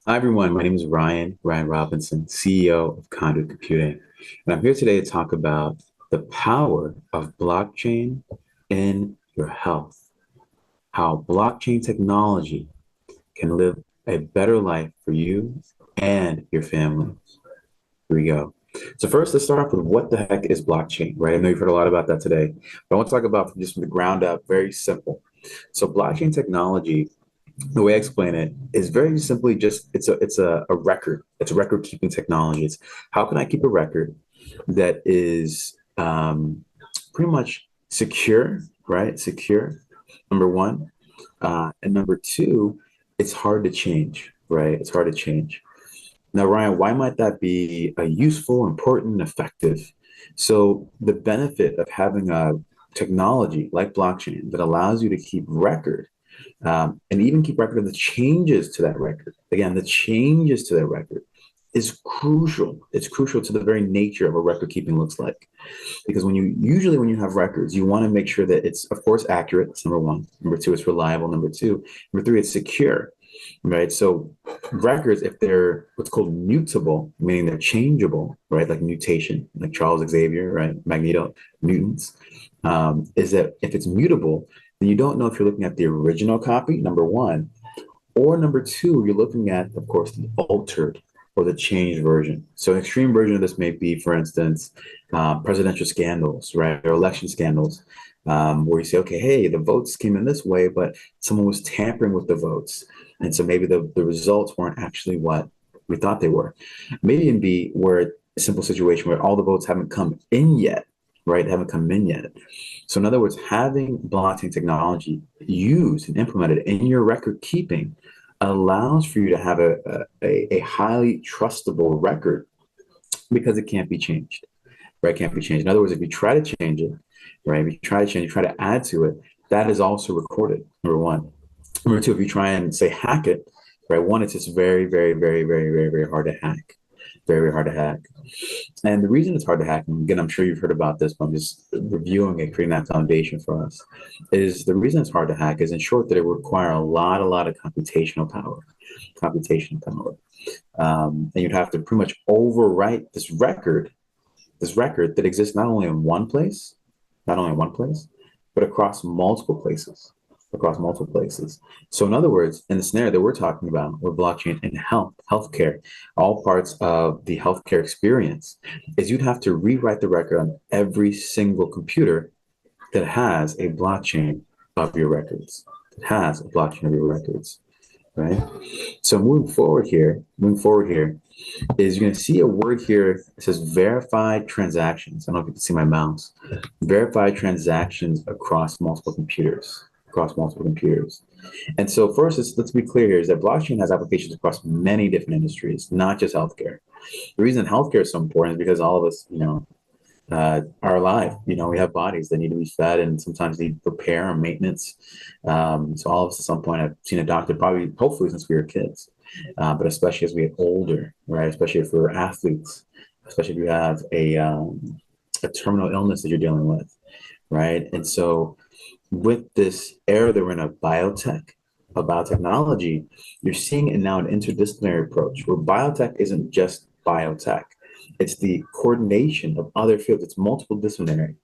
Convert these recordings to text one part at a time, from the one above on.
Hi, everyone. My name is Ryan Robinson, CEO of Conduit Computing. And I'm here today to talk about the power of blockchain in your health, how blockchain technology can live a better life for you and your family. Here we go. So first, let's start off with what the heck is blockchain, right? I know you've heard a lot about that today, but I want to talk about just from the ground up, very simple. So blockchain technology, the way I explain it is very simply just it's a record. It's a record keeping technology. It's how can I keep a record that is pretty much secure, right? Secure, number one. And number two, it's hard to change, right? It's hard to change. Now, Ryan, why might that be a useful, important, effective? So the benefit of having a technology like blockchain that allows you to keep record and even keep record of the changes to that record. Again, the changes to that record is crucial. It's crucial to the very nature of what record keeping looks like. Because when you have records, you want to make sure that it's, of course, accurate. That's number one. Number two, it's reliable. Number two, number three, it's secure. Right. So records, if they're what's called mutable, meaning they're changeable, right? Like mutation, like Charles Xavier, right? Magneto, mutants, is that if it's mutable, then you don't know if you're looking at the original copy, number one, or number two, you're looking at, of course, the altered or the changed version. So an extreme version of this may be, for instance, presidential scandals, right, or election scandals, where you say, okay, hey, the votes came in this way, but someone was tampering with the votes, and so maybe the results weren't actually what we thought they were. Maybe in B, where a simple situation where all the votes haven't come in yet, right, haven't come in yet. So in other words, having blockchain technology used and implemented in your record keeping allows for you to have a highly trustable record because it can't be changed, right? It can't be changed. In other words, if you try to change it, right? If you try to change, you try to add to it, that is also recorded, number one. Number two, if you try and say hack it, right? One, it's just very hard to hack. Very hard to hack. And the reason it's hard to hack, and again, I'm sure you've heard about this, but I'm just reviewing it, creating that foundation for us, is the reason it's hard to hack is in short that it would require a lot of computational power. And you'd have to pretty much overwrite this record that exists not only in one place, but across multiple places. So in other words, in the scenario that we're talking about with blockchain in healthcare, all parts of the healthcare experience, is you'd have to rewrite the record on every single computer that has a blockchain of your records. That has a blockchain of your records, right? So moving forward here, is you're going to see a word here that says verified transactions. I don't know if you can see my mouse. Verified transactions across multiple computers. And so first, let's be clear here is that blockchain has applications across many different industries, not just healthcare. The reason healthcare is so important is because all of us, are alive. We have bodies that need to be fed and sometimes need repair and maintenance. So all of us at some point have seen a doctor, probably, hopefully, since we were kids, but especially as we get older, right? Especially if we're athletes, especially if you have a terminal illness that you're dealing with, right? And so with this era that we're in of biotechnology, you're seeing it now an interdisciplinary approach where biotech isn't just biotech. It's the coordination of other fields. It's multiple disciplinary,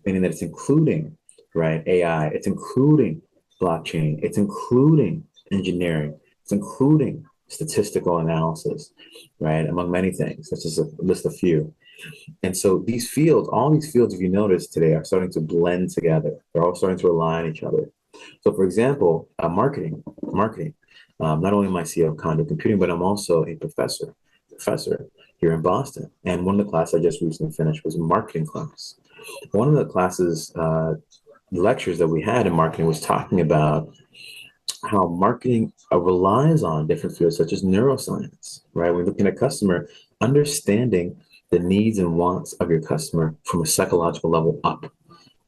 meaning that it's including, right, AI, it's including blockchain, it's including engineering, it's including statistical analysis, right, among many things. That's just a list of few. And so all these fields, if you notice today, are starting to blend together. They're all starting to align each other. So, for example, marketing. Not only am I CEO of Conduit Computing, but I'm also a professor here in Boston. And one of the classes I just recently finished was a marketing class. One of the classes, lectures that we had in marketing was talking about how marketing relies on different fields such as neuroscience, right? We're looking at customer, understanding the needs and wants of your customer from a psychological level up,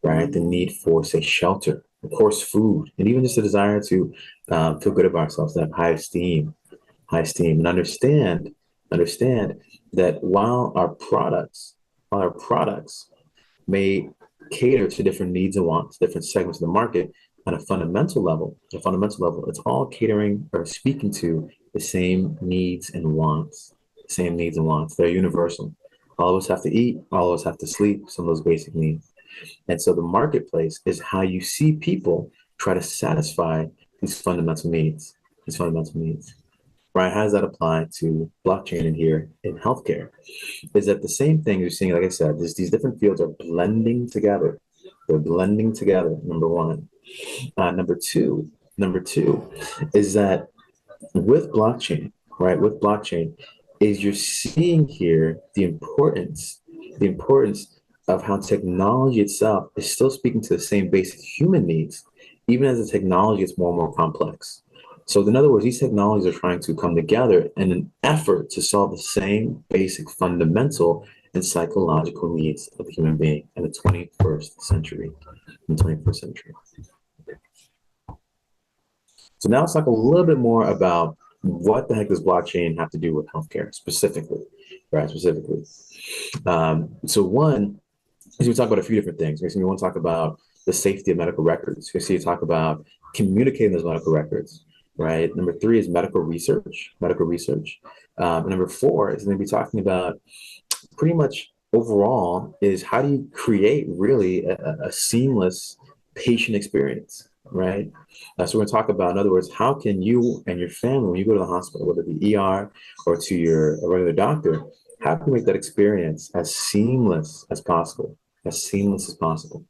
right? The need for, say, shelter, of course, food, and even just a desire to feel good about ourselves, to have high esteem, and understand that while our products may cater to different needs and wants, different segments of the market, on a fundamental level, it's all catering or speaking to the same needs and wants, same needs and wants. They're universal. All of us have to eat, all of us have to sleep, some of those basic needs. And so the marketplace is how you see people try to satisfy these fundamental needs, these fundamental needs. Right? How does that apply to blockchain in here in healthcare? Is that the same thing you're seeing, like I said, these different fields are blending together. They're blending together, number one. Number two is that with blockchain, right? With blockchain, is you're seeing here the importance of how technology itself is still speaking to the same basic human needs, even as the technology gets more and more complex. So, in other words, these technologies are trying to come together in an effort to solve the same basic fundamental and psychological needs of the human being in the 21st century. In the 21st century. So now let's talk a little bit more about what the heck does blockchain have to do with healthcare specifically, right? Specifically. So one is we talk about a few different things. We want to talk about the safety of medical records. We see you talk about communicating those medical records, right? Number three is medical research, medical research. Number four is going to be talking about pretty much overall is how do you create really a seamless patient experience, right? So we're going to talk about, in other words, how can you and your family, when you go to the hospital, whether it be ER or to your regular doctor, how can you make that experience as seamless as possible? As seamless as possible.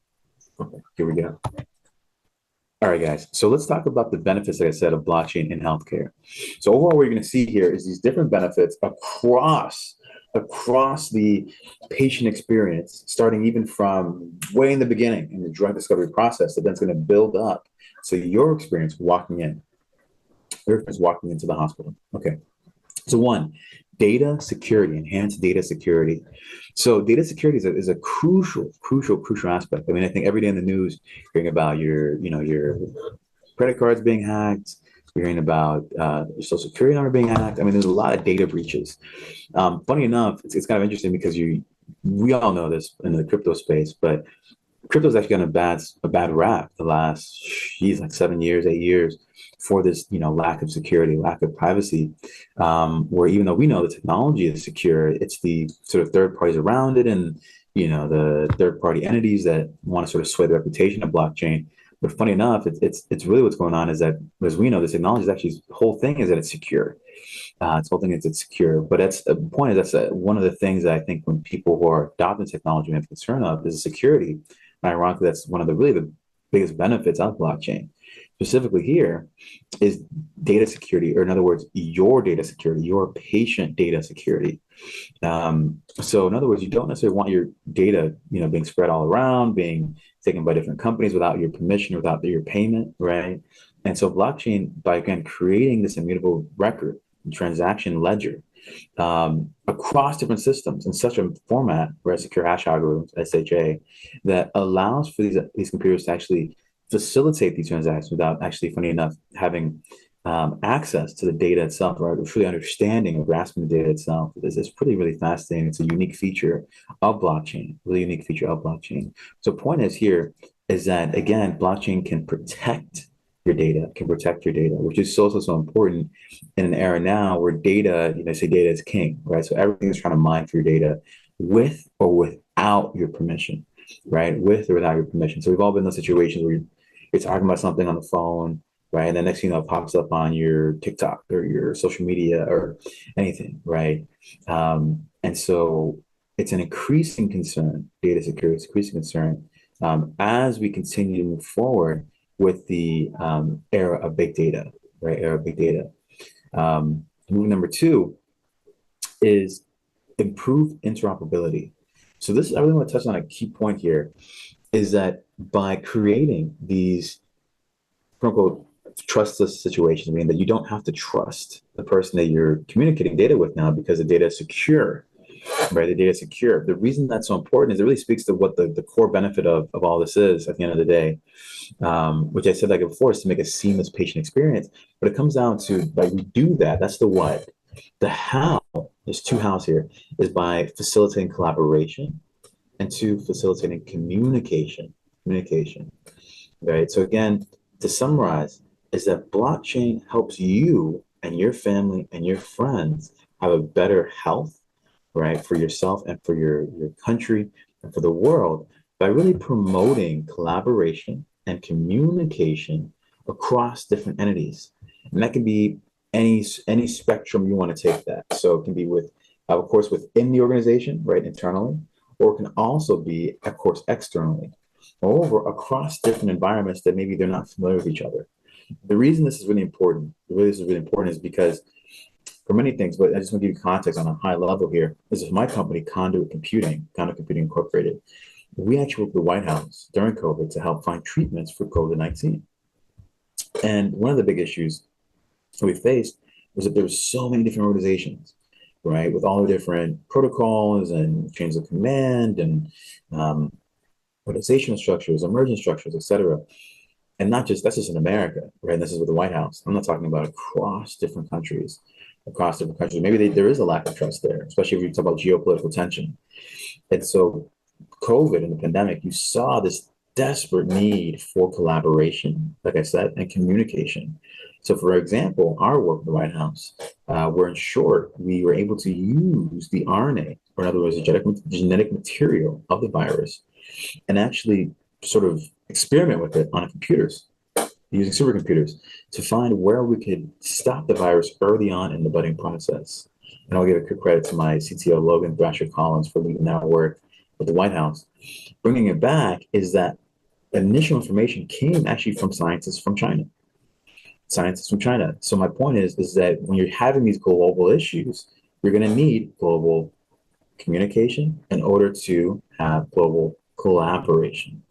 Okay, here we go. All right, guys. So let's talk about the benefits, like I said, of blockchain in healthcare. So overall, what you're going to see here is these different benefits across the patient experience, starting even from way in the beginning in the drug discovery process, that then it's going to build up. So your experience walking into the hospital. Okay. So one, data security, enhanced data security. So data security is a crucial aspect. I mean, I think every day in the news, you're hearing about your credit cards being hacked. You're hearing about your social security number being hacked. I mean, there's a lot of data breaches. Funny enough, it's kind of interesting because we all know this in the crypto space, but crypto's actually gotten a bad rap the last, like 7 years, 8 years for this, lack of security, lack of privacy, where even though we know the technology is secure, it's the sort of third parties around it and, the third party entities that want to sort of sway the reputation of blockchain. But funny enough, it's really what's going on is that, as we know, the technology is actually, the whole thing is that it's secure. It's whole thing is it's secure. But that's the point is that's one of the things that I think when people who are adopting technology have concern of is security. And ironically, that's one of the biggest benefits of blockchain. Specifically here is data security, or in other words, your data security, your patient data security. So in other words, you don't necessarily want your data, being spread all around, being taken by different companies without your permission, without your payment, right? And so blockchain, by again creating this immutable record, transaction ledger, across different systems in such a format, right, secure hash algorithms, SHA, that allows for these computers to actually facilitate these transactions without actually, funny enough, having access to the data itself, right? Truly understanding or grasping the data itself is pretty, really fascinating. It's a unique feature of blockchain, really unique feature of blockchain. So point is here is that, again, blockchain can protect your data, which is so important in an era now where data, say data is king, right? So everything is trying to mine through data with or without your permission, right? With or without your permission. So we've all been in those situations where you're talking about something on the phone, right? And the next thing it pops up on your TikTok or your social media or anything, right? And so it's an increasing concern, data security is increasing concern as we continue to move forward with the era of big data, right? Era of big data. Move number two is improved interoperability. So I really want to touch on a key point here, is that by creating these quote unquote trustless situations, I mean that you don't have to trust the person that you're communicating data with now because the data is secure, right? The data is secure. The reason that's so important is it really speaks to what the core benefit of all this is at the end of the day, which I said like before, is to make a seamless patient experience. But it comes down to, like, we do that. That's the what. The how, there's two hows here, is by facilitating collaboration and two, facilitating communication, right? So again, to summarize, is that blockchain helps you and your family and your friends have a better health, right, for yourself and for your country and for the world by really promoting collaboration and communication across different entities. And that can be any spectrum you want to take that. So it can be with, of course, within the organization, right, internally, or it can also be, of course, externally. Moreover, across different environments that maybe they're not familiar with each other. The reason this is really important, the reason this is really important is because for many things, but I just want to give you context on a high level here. This is my company, Conduit Computing Incorporated. We actually worked with the White House during COVID to help find treatments for COVID-19. And one of the big issues we faced was that there were so many different organizations, right, with all the different protocols and chains of command and um, organizational structures, emergent structures, et cetera. And not just that's just in America, right? And this is with the White House. I'm not talking about across different countries, Maybe there is a lack of trust there, especially if you talk about geopolitical tension. And so, COVID and the pandemic, you saw this desperate need for collaboration, like I said, and communication. So, for example, our work at the White House, where in short, we were able to use the RNA, or in other words, the genetic material of the virus, and actually sort of experiment with it on computers using supercomputers to find where we could stop the virus early on in the budding process. And I'll give a quick credit to my CTO, Logan Thrasher Collins, for leading that work with the White House. Bringing it back is that initial information came actually from scientists from China. Scientists from China. So my point is that when you're having these global issues, you're going to need global communication in order to have global collaboration,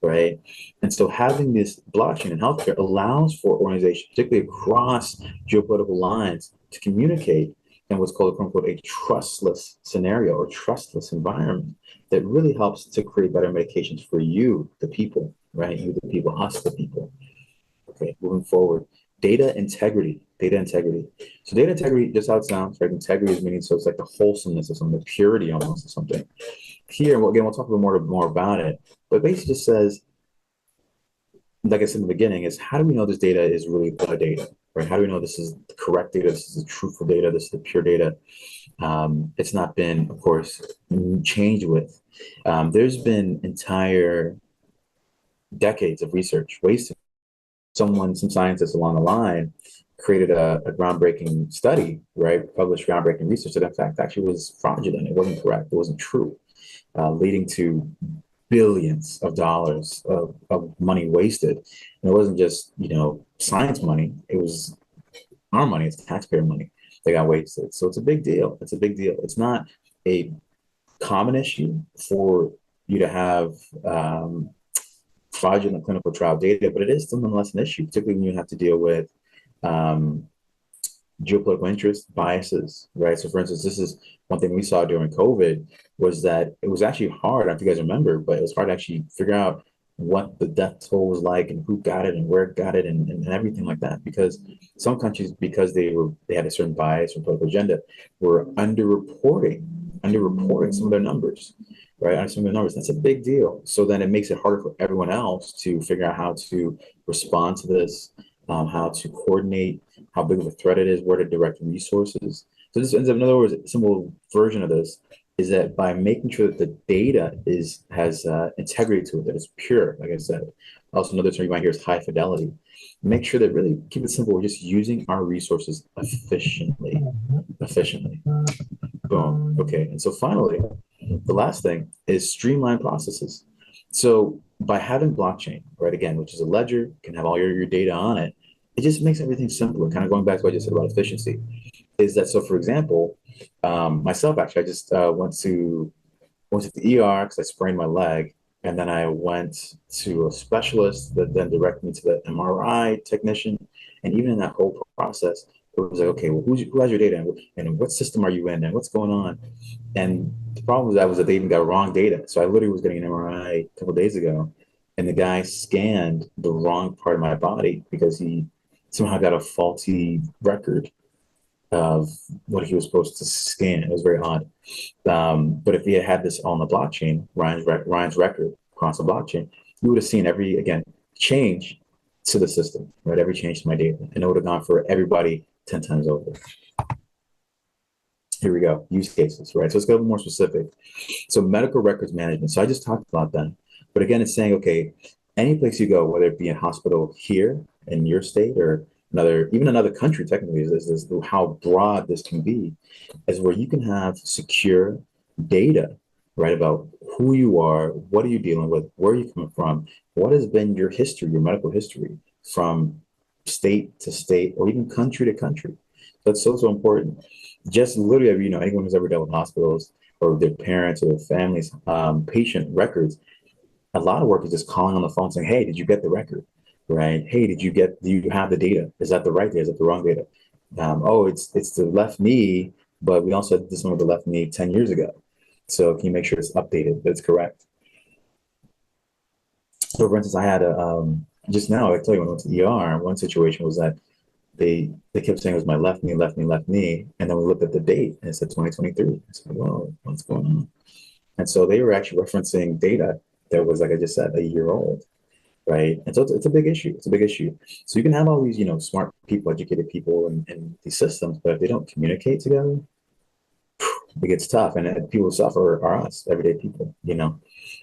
right? And so having this blockchain in healthcare allows for organizations, particularly across geopolitical lines, to communicate in what's called, quote unquote, a trustless scenario or trustless environment that really helps to create better medications for you, the people, right? You, the people, us, the people. Okay, moving forward. Data integrity. Data integrity. So data integrity, just how it sounds, right? Integrity is meaning so it's like the wholesomeness of something, the purity almost of something. Here, well, again, we'll talk a little more about it, but basically just says, like I said in the beginning, is how do we know this data is really the data, right? How do we know this is the correct data, this is the truthful data, this is the pure data? It's not been, of course, changed with. There's been entire decades of research wasted. Some scientists along the line created a groundbreaking study, right? Published groundbreaking research that in fact actually was fraudulent. It wasn't correct. It wasn't true, leading to billions of dollars of money wasted. And it wasn't just, science money. It was our money. It's taxpayer money that got wasted. So it's a big deal. It's a big deal. It's not a common issue for you to have fraudulent clinical trial data, but it is still nonetheless an issue, particularly when you have to deal with um, geopolitical interests, biases, right? So for instance, this is one thing we saw during COVID was that it was actually hard. I don't know if you guys remember, but it was hard to actually figure out what the death toll was like and who got it and where it got it and everything like that. Because some countries, because they had a certain bias or political agenda, were underreporting some of their numbers, right? On some of their numbers. That's a big deal. So then it makes it harder for everyone else to figure out how to respond to this, how to coordinate, how big of a threat it is, where to direct resources. So this ends up, in other words, a simple version of this is that by making sure that the data has integrity to it, that it's pure, like I said. Also, another term you might hear is high fidelity. Make sure that really keep it simple. We're just using our resources efficiently. Efficiently. Boom. Okay. And so finally, the last thing is streamline processes. So by having blockchain, right, again, which is a ledger, can have all your data on it, it just makes everything simpler. Kind of going back to what I just said about efficiency, is that so for example, myself actually, I just went to the ER because I sprained my leg, and then I went to a specialist that then directed me to the MRI technician, and even in that whole process, it was like, okay, well, who has your data, and what system are you in, and what's going on? And the problem was that they even got wrong data. So I literally was getting an MRI a couple of days ago, and the guy scanned the wrong part of my body because he somehow got a faulty record of what he was supposed to scan. It was very odd. But if he had this on the blockchain, Ryan's record across the blockchain, you would have seen every, again, change to the system, right? Every change to my data. And it would have gone for everybody 10 times over. Here we go. Use cases, right? So let's go a little more specific. So medical records management. So I just talked about that. But again, it's saying, okay, any place you go, whether it be a hospital here in your state or even another country, technically, is how broad this can be, is where you can have secure data, right, about who you are, what are you dealing with, where are you coming from, what has been your history, your medical history from state to state or even country to country. That's so important. Just literally, anyone who's ever dealt with hospitals or their parents or their families, patient records, a lot of work is just calling on the phone saying, hey, did you get the record? Right? Hey, do you have the data? Is that the right data? Is that the wrong data? Oh, it's the left knee, but we also did this one with the left knee 10 years ago. So can you make sure it's updated, that it's correct? So for instance, I had just now, I tell you, when I went to the ER, one situation was that they kept saying it was my left knee, left knee, left knee. And then we looked at the date and it said 2023. I said, whoa, what's going on? And so they were actually referencing data that was, like I just said, a year old, right? And so it's a big issue. It's a big issue. So you can have all these, smart people, educated people in these systems, but if they don't communicate together, it gets tough. And people who suffer are us, everyday people.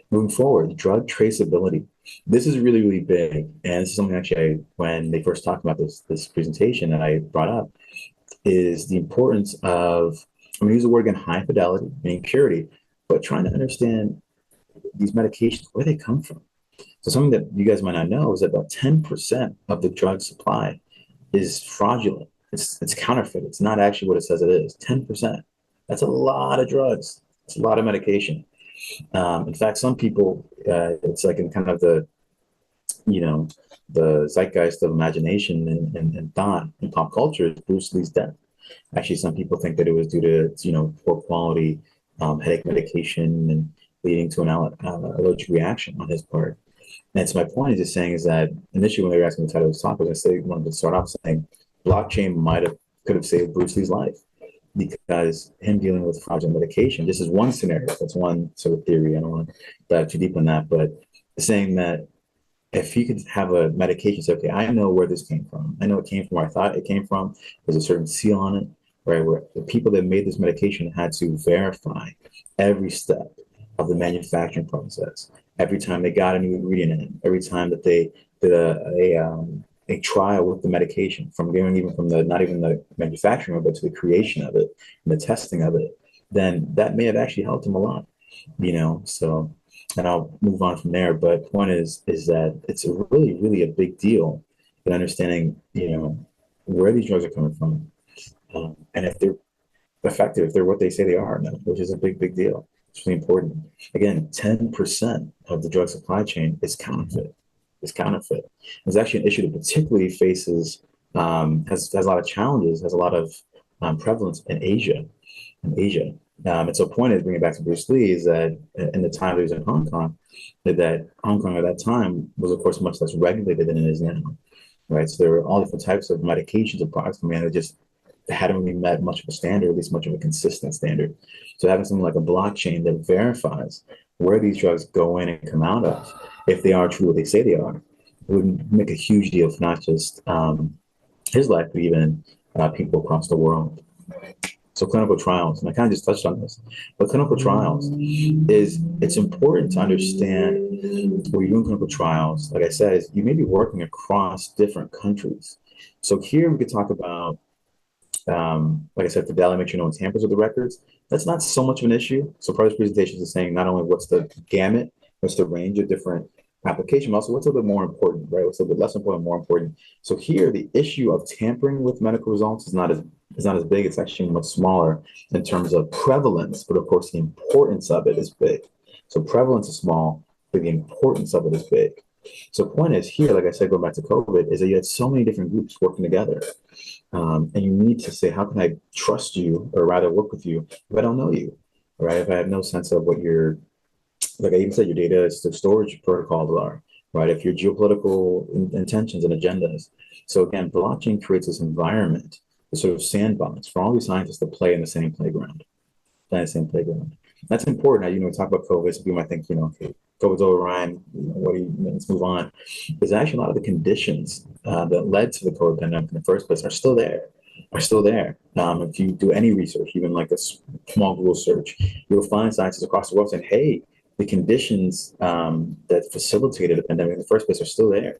Moving forward, drug traceability. This is really, really big. And this is something actually, when they first talked about this presentation that I brought up, is the importance of, I'm going to use the word again, high fidelity, meaning purity, but trying to understand these medications, where they come from. So something that you guys might not know is that about 10% of the drug supply is fraudulent. It's counterfeit. It's not actually what it says it is. 10%. That's a lot of drugs. It's a lot of medication. In fact, some people, it's like in kind of you know, the zeitgeist of imagination and thought in pop culture is Bruce Lee's death. Actually, some people think that it was due to, poor quality headache medication and leading to an allergic reaction on his part. And so my point is just saying is that initially when they were asking the title of this talk, I was going to say, wanted to start off saying blockchain could have saved Bruce Lee's life because him dealing with fraudulent medication, this is one scenario. That's one sort of theory. I don't want to dive too deep on that, but saying that if he could have a medication, say, okay, I know where this came from. I know it came from where I thought it came from. There's a certain seal on it, right? Where the people that made this medication had to verify every step of the manufacturing process. Every time they got a new ingredient in, every time that they did a trial with the medication, from going even from the not even the manufacturing of it to the creation of it and the testing of it, then that may have actually helped him a lot. So, and I'll move on from there. But point is that it's a really, really a big deal in understanding, where these drugs are coming from, and if they're effective, if they're what they say they are, which is a big, big deal. It's really important. Again, 10% of the drug supply chain is counterfeit. It's counterfeit. It's actually an issue that particularly faces has a lot of challenges, has a lot of prevalence in Asia. And so point is, bringing it back to Bruce Lee, is that in the time he was in Hong Kong, that Hong Kong at that time was, of course, much less regulated than it is now, right? So there were all different types of medications and products coming in that just hadn't really met much of a standard, at least much of a consistent standard. So having something like a blockchain that verifies where these drugs go in and come out of, if they are true what they say they are, would make a huge deal for not just his life, but even people across the world. So clinical trials, and I kind of just touched on this, but clinical trials it's important to understand when you're doing clinical trials, like I said, is you may be working across different countries. So here we could talk about, like I said, fidelity, make sure no one tampers with the records. That's not so much of an issue. So part of this presentation is saying not only what's the gamut, what's the range of different application, but also what's a little bit more important, right? What's a little bit less important, more important. So here, the issue of tampering with medical results is not as big. It's actually much smaller in terms of prevalence, but of course the importance of it is big. So prevalence is small, but the importance of it is big. So point is here, like I said, going back to COVID, is that you had so many different groups working together. And you need to say, how can I trust you, or rather work with you, if I don't know you, right? If I have no sense of what your, like I even said, your data storage protocols are, right? If your geopolitical intentions and agendas. So again, blockchain creates this environment, this sort of sandbox for all these scientists to play in the same playground, That's important. We talk about COVID, so people might think, okay, COVID's over, Ryan, let's move on. There's actually a lot of the conditions that led to the COVID pandemic in the first place are still there. are still there. If you do any research, even like a small Google search, you'll find scientists across the world saying, hey, the conditions that facilitated a pandemic in the first place are still there.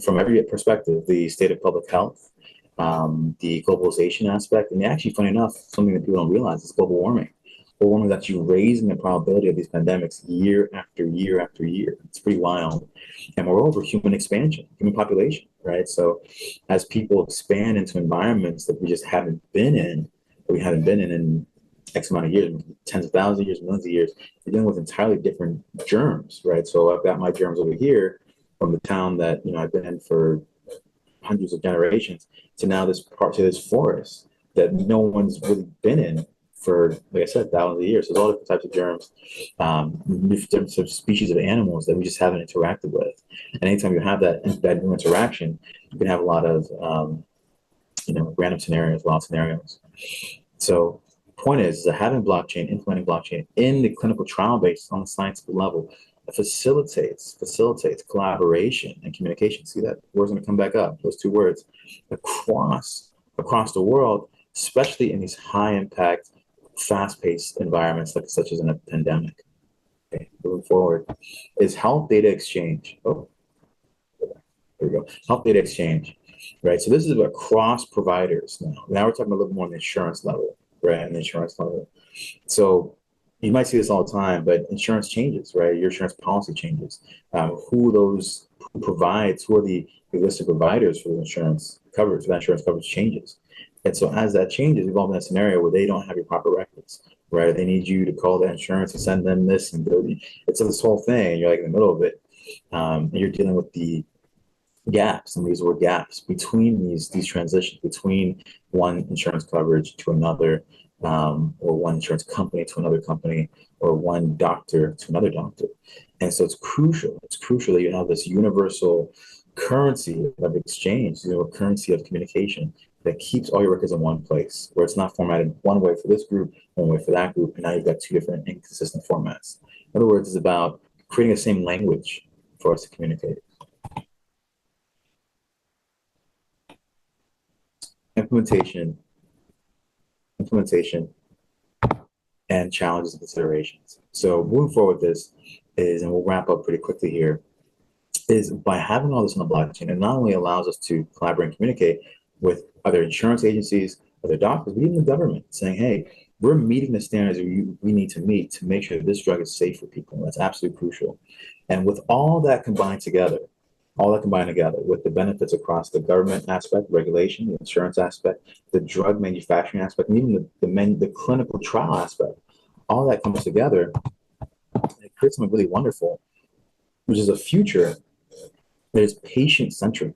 From every perspective, the state of public health, the globalization aspect, and actually, funny enough, something that people don't realize is global warming. Global warming is actually raising the probability of these pandemics year after year after year. It's pretty wild. And moreover, human expansion, human population, right? So as people expand into environments that we just haven't been in, that we haven't been in X amount of years, tens of thousands of years, millions of years, we're dealing with entirely different germs, right? So I've got my germs over here from the town that, I've been in for hundreds of generations to now this part to this forest that no one's really been in for, like I said, thousands of years. There's all different types of germs, different types of species of animals that we just haven't interacted with. And anytime you have that new interaction, you can have a lot of random scenarios, wild scenarios. So the point is that having blockchain, implementing blockchain in the clinical trial based on the scientific level facilitates collaboration and communication. See, that word's going to come back up, those two words, across the world, especially in these high impact, fast paced environments like such as in a pandemic. Okay, moving forward is health data exchange. Oh, there we go. Health data exchange, right? So this is about cross providers now. Now we're talking a little more on the insurance level, right? And the insurance level. So you might see this all the time, but insurance changes, right? Your insurance policy changes. Who provides, who are the listed providers for the insurance coverage, that insurance coverage changes. And so as that changes, we've all been in a scenario where they don't have your proper records, right? They need you to call the insurance and send them this and it's this whole thing. You're like in the middle of it. And you're dealing with the gaps, and these were gaps between these transitions between one insurance coverage to another, or one insurance company to another company, or one doctor to another doctor. And so it's crucial. It's crucial that you have this universal currency of exchange, currency of communication that keeps all your records in one place, where it's not formatted one way for this group, one way for that group, and now you've got two different inconsistent formats. In other words, it's about creating the same language for us to communicate. Implementation, implementation, and challenges and considerations. So moving forward, this is, and we'll wrap up pretty quickly here, is by having all this on the blockchain, it not only allows us to collaborate and communicate with other insurance agencies, other doctors, but even the government, saying, hey, we're meeting the standards we need to meet to make sure that this drug is safe for people. That's absolutely crucial. And with all that combined together with the benefits across the government aspect, regulation, the insurance aspect, the drug manufacturing aspect, and even the clinical trial aspect, all that comes together, it creates something really wonderful, which is a future that is patient-centric,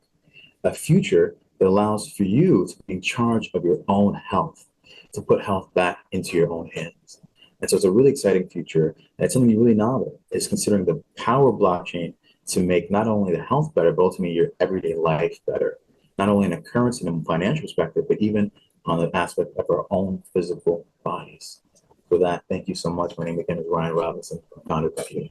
a future that allows for you to be in charge of your own health, to put health back into your own hands. And so it's a really exciting future, and it's something really novel, is considering the power of blockchain to make not only the health better, but ultimately your everyday life better, not only in a currency and a financial perspective, but even on the aspect of our own physical bodies. For that, thank you so much. My name again is Ryan Robinson from Conduit Computing.